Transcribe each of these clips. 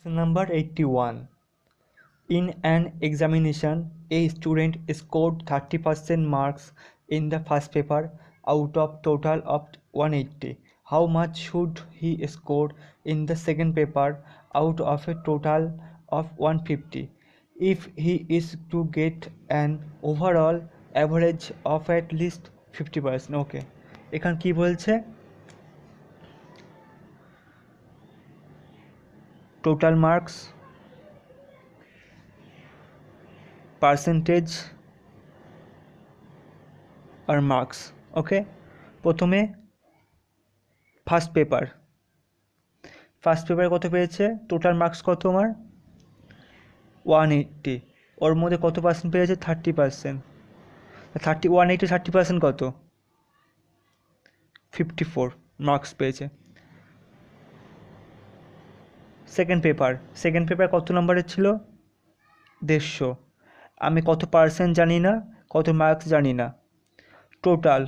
Number 81. In an examination, a student scored 30% marks in the first paper out of total of 180. How much should he score in the second paper out of a total of 150 if he is to get an overall average of at least 50%? Okay, এখানে কি বলছে? Total marks, percentage আর marks. ওকে, প্রথমে first পেপারে কত পেয়েছে? Total marks কত আমার? 180। ওর মধ্যে কত পার্সেন্ট পেয়েছে? 30%। 180 30% কত? 54 মার্কস পেয়েছে। সেকেন্ড পেপার কত নম্বরের ছিল? 150। আমি কত পার্সেন্ট জানি না, কত মার্কস জানি না। টোটাল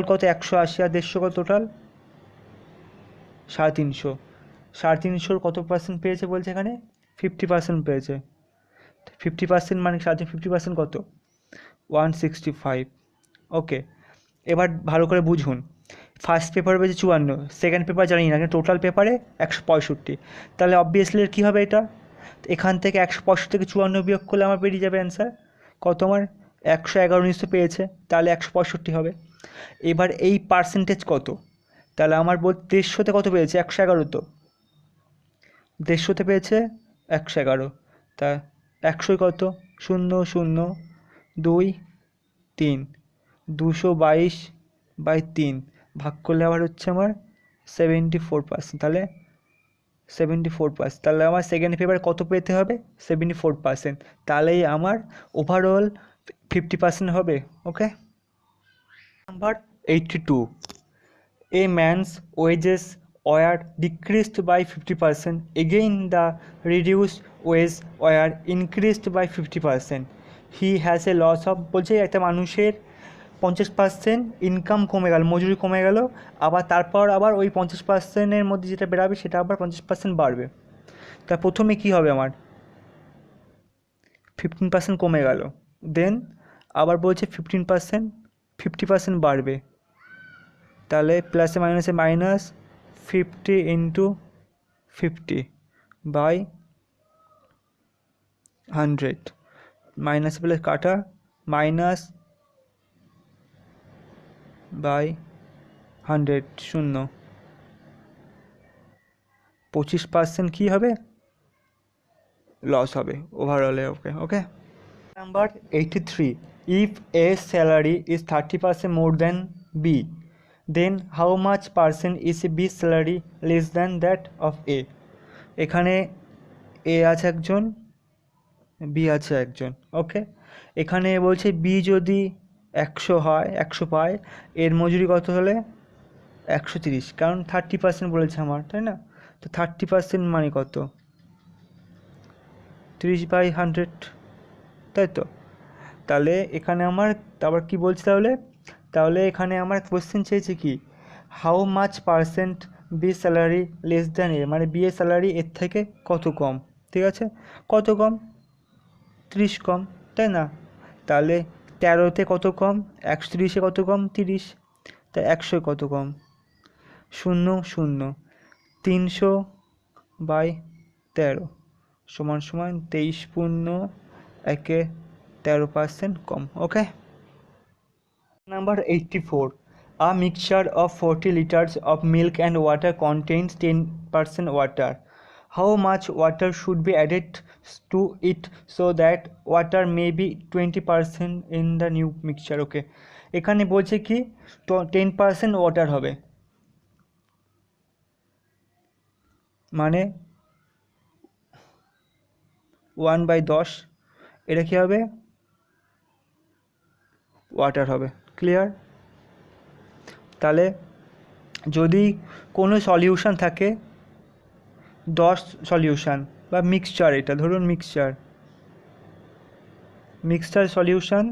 কত? 180 আর 150 কত টোটাল? 350। 350 কত পার্সেন্ট পেয়েছে বলছে এখানে? 50% পেয়েছে। 50% মানে 50% কত? 165। ওকে, এবার ভালো করে বুঝুন। ফার্স্ট পেপার পেয়েছে 54, সেকেন্ড পেপার জানি না, কিন্তু টোটাল পেপারে 165। তাহলে অবভিয়াসলি কী হবে এটা? এখান থেকে 165 থেকে 54 বিয়োগ করলে আমার বেরিয়ে যাবে অ্যান্সার কত? আমার 111 নিশ্চয় পেয়েছে, তাহলে 165 হবে। এবার এই পার্সেন্টেজ কত? তাহলে আমার 150তে কত পেয়েছে? 111। তো 150তে পেয়েছে 111, তা 100 কত? 0 0 2 3, 222/3 ভাগ করলে আবার হচ্ছে আমার 74%। তাহলে 74%, তাহলে আমার সেকেন্ড পেপারে কত পেতে হবে? 74%। তাহলেই আমার ওভারঅল 50% হবে। ওকে, number 82. A man's wages were decreased by 50%. Again, the reduced wages were increased by 50%. He has a loss of, বলছে একটা মানুষের 50% ইনকাম কমে গেল, মজুরি কমে গেল, আবার তারপর আবার ওই 50%-এর মধ্যে যেটা বেরাবে সেটা আবার 50% বাড়বে। তা প্রথমে কী হবে? আমার 15% কমে গেল, দেন আবার বলছে 50% বাড়বে। তাহলে প্লাসে মাইনাসে মাইনাস 50 × 50/100, মাইনাস প্লাস কাটা, -/100, 0। 25% কী হবে? লস হবে ওভারঅলে। ওকে। Number 83. If A salary is 30% more than B, then how much percent is B salary less than that of A? এখানে A আছে একজন, B আছে একজন। ওকে, এখানে বলছে B যদি 100 হয়, 100 পায়, এর মজুরি কত হলে? 130, কারণ 30% বলেছে আমার, তাই না? তো 30% মানে কত? 30/100, তাই তো? তাহলে এখানে আমার আবার কী বলছে? তাহলে এখানে আমার কোয়েশ্চেন চেয়েছে কি, how much percent b salary less than a, মানে বি এর স্যালারি এর থেকে কত কম। ঠিক আছে, কত কম? 30 কম, তাই না? তাহলে 13তে কত কম? 130-এ কত কম? 30। তাই 100 কত কম? 0 0, 300/13 সমান 23.1-13% কম। ওকে, number 84. A mixture of 40 liters of milk and water contains 10% water. How much water should be added to it so that water may be 20% in the new mixture? ওকে, এখানে বলছে কি 10% ওয়াটার হবে, মানে 1/10 এটা কী হবে? ওয়াটার হবে। ক্লিয়ার? তাহলে যদি কোনো সলিউশন থাকে, 10 সলিউশন বা মিক্সচার, এটা ধরুন মিক্সচার সলিউশন,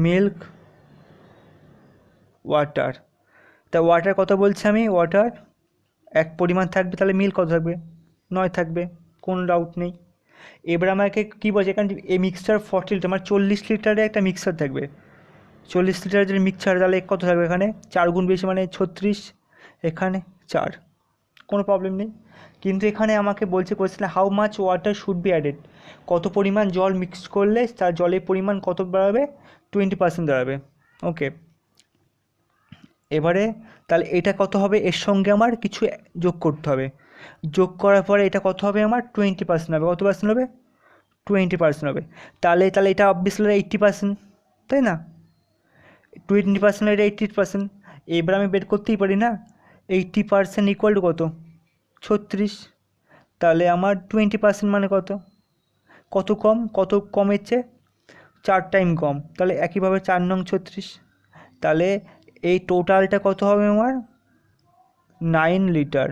মিল্ক, ওয়াটার। তা ওয়াটার কত বলছি আমি? ওয়াটার এক পরিমাণ থাকবে, তাহলে মিল কত থাকবে? 9 থাকবে, কোনো ডাউট নেই। এবার আমাকে কী বলছে এখানে, এই মিক্সচার 40 লিটার মানে 40 লিটারের একটা মিক্সচার থাকবে। 40 লিটারের যদি মিক্সচার, তাহলে কত থাকবে এখানে? 4 গুণ বেশি মানে 36, এখানে 4, কোনো প্রবলেম নেই। কিন্তু এখানে আমাকে বলছে কোয়েশ্চেনে how much water should be added, কত পরিমাণ জল মিক্স করলে তার জলের পরিমাণ কত বাড়াবে? 20% দাঁড়াবে। ওকে, এবারে তাহলে এটা কত হবে? এর সঙ্গে আমার কিছু যোগ করতে হবে। যোগ করার পরে এটা কত হবে? আমার 20% হবে। কত পার্সেন্ট হবে? 20% হবে। তাহলে এটা অবভিয়াসলি 80%, তাই না? 20% এটা 80%। এবার আমি বের করতেই পারি না, 80% ইকুয়াল টু কত? 36। তাহলে আমার 20% মানে কত? কত কম? কত কমের চেয়ে? 4 টাইম কম। তাহলে একইভাবে 4 নং 36। তাহলে এই টোটালটা কত হবে আমার? 9 লিটার।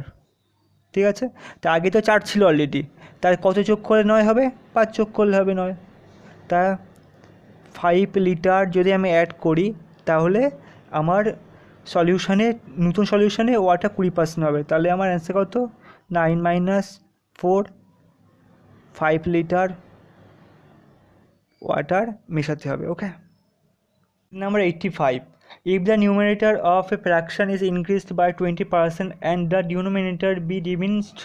ঠিক আছে, তা আগে তো 4 ছিল অলরেডি, তার কত যোগ করলে 9 হবে? 5 যোগ করলে হবে 9। তা 5 লিটার যদি আমি অ্যাড করি, তাহলে আমার সলিউশানে, নতুন সলিউশানে ওয়াটার 20% হবে। তাহলে আমার অ্যান্সার কত? 9 মাইনাস 4, 5 লিটার ওয়াটার মেশাতে হবে। ওকে, number 85, if the numerator of a fraction is increased by 20% and the denominator be diminished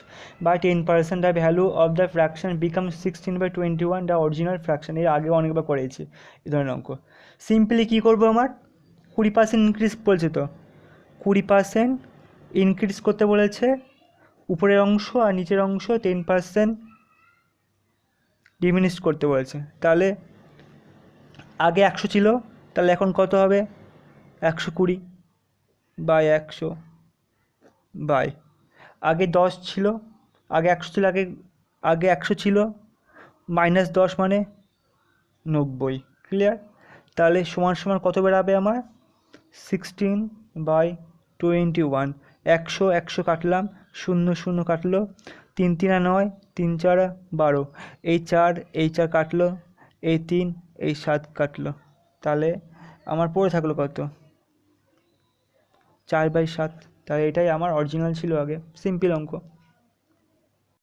by 10%, the value of the fraction becomes 16/21, the original fraction। এর আগে অনেকবার করেছি এই ধরনের অঙ্ক। সিম্পলি কী করবো, আমার 20% ইনক্রিজ বলছে, তো 20% ইনক্রিজ করতে বলেছে উপরের অংশ, আর নিচের অংশ 10% ডিমিনিশ করতে বলেছে। তাহলে আগে 100 ছিল, তাহলে এখন কত হবে? 120 বাই 100 বাই, আগে 10 ছিল, আগে 100 ছিল, আগে 100 ছিল, -10 মানে 90। ক্লিয়ার? তাহলে সমান সমান কত বেরাবে আমার? 16/21। 100 100 কাটলাম, 0 0 কাটলো, 3 3 9, 3 4 12, এই 4 কাটলো, এই 3 এই 7 কাটলো, তাহলে আমার পড়ে থাকলো কত? 4/7। তাহলে এটাই আমার অরিজিনাল ছিল আগে। সিম্পল অঙ্ক।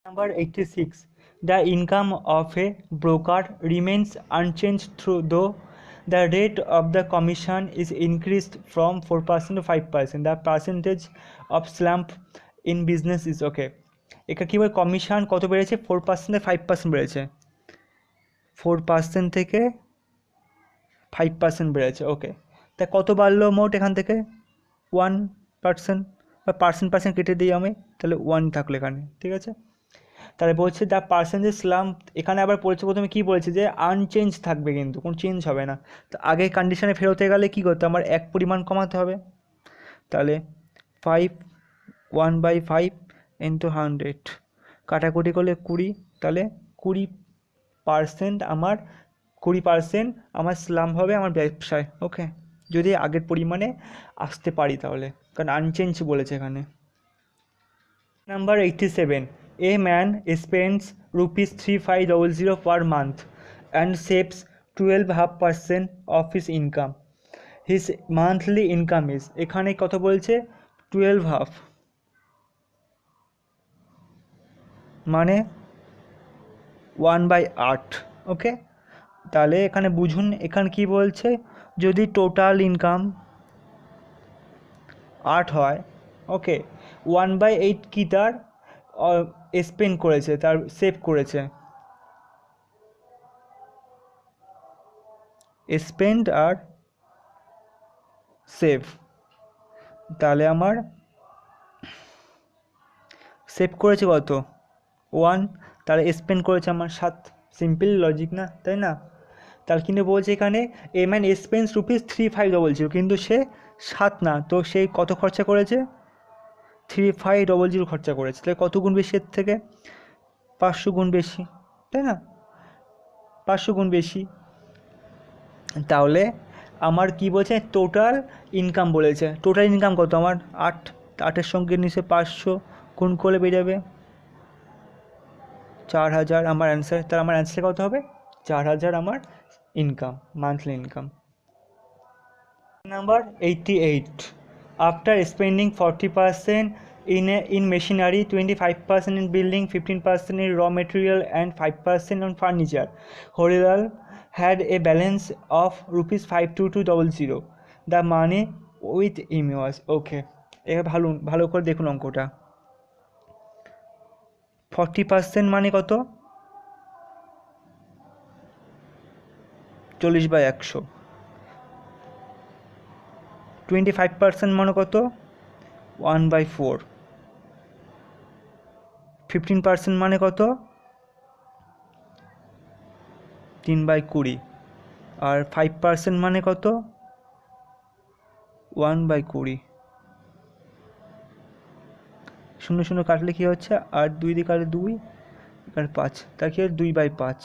Number 86, the income of A broker remains unchange দো the rate of the commission is increased from 4% to 5%, the percentage of slump in business is okay। এটা কী বলে, কমিশন কত বেড়েছে? 4% থেকে 5% বেড়েছে, 4% থেকে 5% বেড়েছে। ওকে, তা কত বাড়লো মোট এখান থেকে? 1%, বা পার্সেন্ট কেটে দিই আমি, তাহলে 1 থাকলো এখানে। ঠিক আছে, তাহলে বলছে দ্য পার্সেন্টেজ স্লাম্প, এখানে আবার পড়েছে প্রথমে কী বলেছে, যে আনচেঞ্জ থাকবে, কিন্তু কোনো চেঞ্জ হবে না। তো আগে কন্ডিশনে ফেরোতে গেলে কী করতে, আমার এক পরিমাণ কমাতে হবে। তাহলে 5, 1/5 ইন্টু 100, কাটাকুটি করলে 20, তাহলে 20% আমার 20% আমার স্লাম্প হবে আমার ব্যবসায়। ওকে, যদি আগের পরিমাণে আসতে পারি তাহলে, কারণ আনচেঞ্জ বলেছে এখানে। Number 87, a man spends ₹3500 per month and saves 12.5% of his income, his monthly income is, এখানে কত বলছে? 12.5 মানে 1/8। ওকে, তাহলে এখানে বুঝুন, এখানে কি বলছে, যদি টোটাল ইনকাম 8 হয়, ওকে, 1/8 কি তার স্পেন্ড করেছে, তার সেভ করেছে, স্পেন্ড আর সেভ। তাহলে আমার সেভ করেছে কত? 1, তাহলে স্পেন্ড করেছে আমার 7। সিম্পল লজিক না, তাই না? তাহলে কিন্তু বলছে এখানে এ ম্যান স্পেন্স ₹3500, কিন্তু সে 7 না, তো সে কত খরচা করেছে? 3500 খরচা করেছে। তাহলে কত গুণ বেশি এর থেকে? 500 গুণ বেশি, তাই না? 500 গুণ বেশি। তাহলে আমার কি বলছে, টোটাল ইনকাম বলেছে। টোটাল ইনকাম কত আমার? 8, 8-এর সঙ্গে নিচে 500 গুণ করলে বেরিয়ে যাবে 4000 আমার অ্যান্সার। তাহলে আমার অ্যান্সার কত হবে? 4000 আমার income, monthly income. Number 88, after spending 40% in machinery, 25% in building, 15% in raw material and 5% on furniture. Horilal had a balance of rupees 52200. The money with him was okay. এবার ভালো ভালো করে দেখুন অঙ্কটা। 40% মানে কত? 40/100। 25% মানে কত? 1/4। 15% মানে কত? 3/20। আর 5% মানে কত? 1/20। 0 কাটলে কী হচ্ছে? আর 2 দিয়ে কাটলে 2, এখানে 5, তার কি 2/5।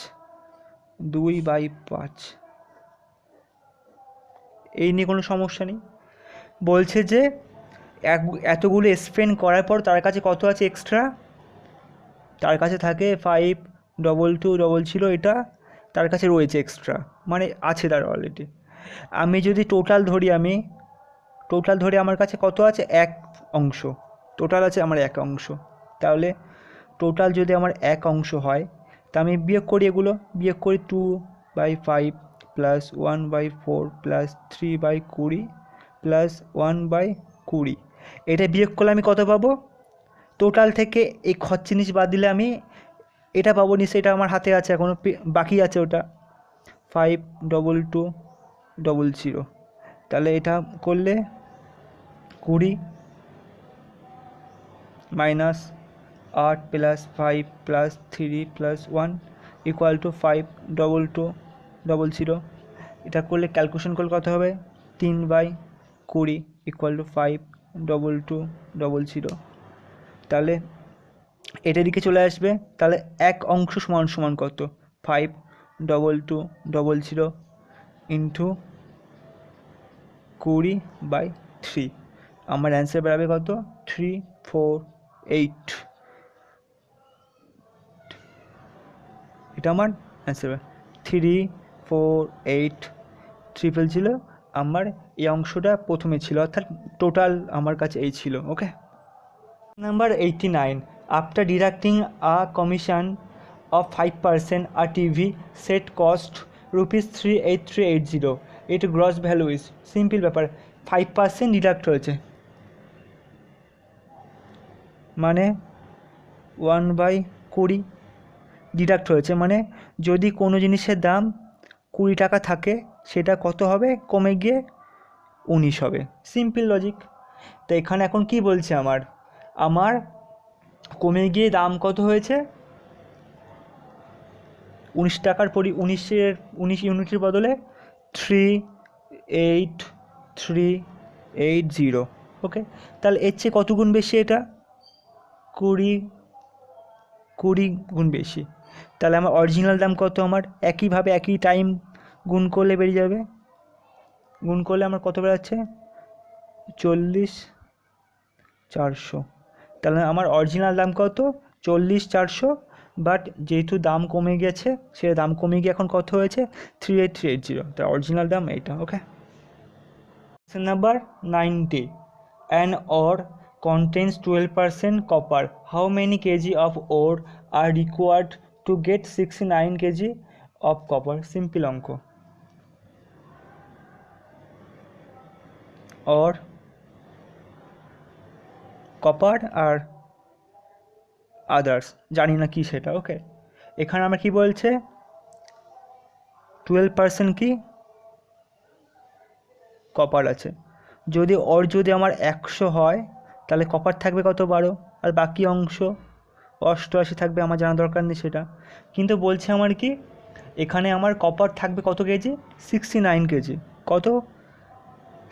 2/5। এই নিয়ে কোনো সমস্যা নেই। বলছে যে এতগুলো স্পেন্ড করার পর তার কাছে কত আছে এক্সট্রা? তার কাছে থাকে 52200 এটা তার কাছে রয়েছে এক্সট্রা, মানে আছে তার অলরেডি। আমি যদি টোটাল ধরি আমার কাছে কত আছে? 1 অংশ। টোটাল আছে আমার 1 অংশ। তাহলে টোটাল যদি আমার 1 অংশ হয়, তা আমি বিয়োগ করি, এগুলো বিয়োগ করি। 2/5 প্লাস 1/4 প্লাস 3/20 প্লাস 1/20। এটা বিয়োগ করলে আমি কত পাবো? টোটাল থেকে এই জিনিস বাদ দিলে আমি এটা পাবো নিশ্চয়ই, এটা আমার হাতে আছে, এখনও বাকি আছে ওটা 52200। তাহলে এটা করলে 20 minus 8 plus 5 plus 3 plus 1 equal to 52200। এটা করলে ক্যালকুলেশন করলে কত হবে? 3/20 ইকুয়াল টু 52200। তাহলে এটার দিকে চলে আসবে। তাহলে 1 অংশ সমান সমান কত? 52200 ইন্টু 20/3। আমার অ্যান্সার বেরোবে কত? 348। এটা আমার অ্যান্সার 348। ট্রিপল ছিল আমার, এই অংশটা প্রথমে ছিল, অর্থাৎ টোটাল আমার কাছে এই ছিল। Okay. Number 89, after deducting a commission of 5%, a TV set cost rupees 38380. Its gross value is, simple ব্যাপার, 5% ডিডাক্ট হয়েছে মানে 1/20 ডিডাক্ট হয়েছে, মানে যদি কোনো জিনিসের দাম 20 টাকা থাকে, সেটা কত হবে? কমে গিয়ে 19 হবে। Simple logic. তো এখানে এখন কি বলছে আমার কমে গিয়ে দাম কত হয়েছে? 19 টাকার 19 ইউনিটের বদলে 38380। ওকে। তাহলে এর চেয়ে কত গুণ বেশি? এটা 20 গুণ বেশি। তাহলে আমার অরিজিনাল দাম কত? আমার একইভাবে একই টাইম গুণ করলে বেরিয়ে যাবে। গুণ করলে আমার কত বেরোচ্ছে? 40400। তাহলে আমার অরিজিনাল দাম কত? 40400, বাট যেহেতু দাম কমে গেছে, সে দাম কমে গিয়ে এখন কত হয়েছে? 38380। তার অরিজিনাল দাম এইটা। Okay. Question number 90, an ore contains 12% copper. How many kg of ore are required to get 69 kg of copper? Simple অঙ্ক। or কপার আর আদার্স, জানি না কি সেটা। ওকে। এখানে আমার কি বলছে? 12% কি? কপার আছে। যদি আমার 100 হয়, তাহলে কপার থাকবে কত? 12। আর বাকি অংশ 88 থাকবে, আমার জানা দরকার নেই সেটা। কিন্তু বলছে আমার কি, এখানে আমার কপার থাকবে কত কেজি? 69 কেজি। কত?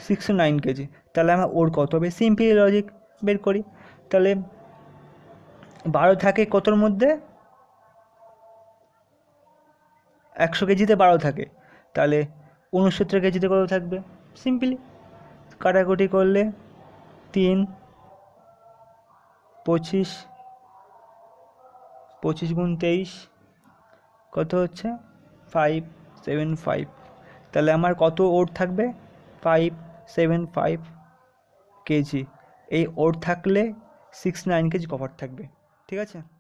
69 কেজি। তাহলে আমার ওর কত হবে? সিম্পল লজিক বের করি। তাহলে 12 থাকে কতর মধ্যে? 100 কেজিতে 12 থাকে, তাহলে 69 কেজিতে কত থাকবে? সিম্পলি কাটাকুটি করলে 3 25 25 গুণ 23 কত হচ্ছে? 575। তাহলে আমার কত ওর থাকবে? 575 কেজি। এই ওর থাকলে 69 কেজি কপার থাকবে। ঠিক আছে।